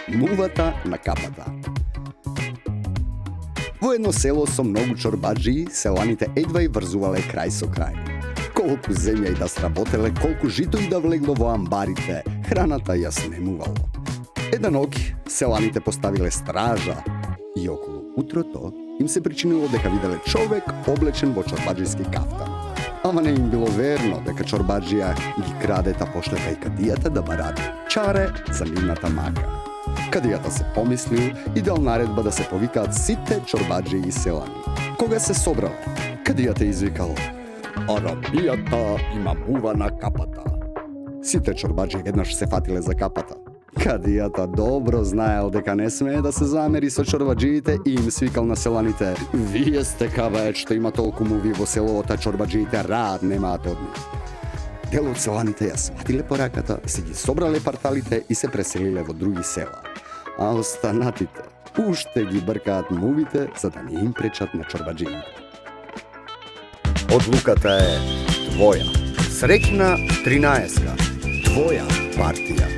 Muvata na kapata. Во едно село со многу чорбаджии, селаните едва и врзувале крај со крај. Колку земја и да сработеле, колку жито и да влегло во амбарите, храната ја снемувало. Еден ок, селаните поставиле стража и околу утрото им се причинило дека виделе човек облечен во чорбаджиски кафтан. Ама не им било верно дека чорбаджија ги краде та поштета и кадијата да барат чаре за нивната мака. Кадијата се помислил и дал наредба да се повикаат сите чорбаджии и селани. Кога се собрале, кадијата извикал: "Арабијата има мува на капата." Сите чорбаджии веднаш се фатиле за капата. Кадијата добро знаел дека не смее да се замери со чорбаджиите и им свикал на селаните: "Вие сте кабајат што има толку муви во селото, а чорбаджиите рад немаате од нив." Дел од селаните ја сватиле пораката, си ги собрале парталите и се преселиле во други села. А останатите уште ги бркаат мувите за да не им пречат на чорбаджиите. Одлуката е твоја. Среќна 13-ка. Твоја партија.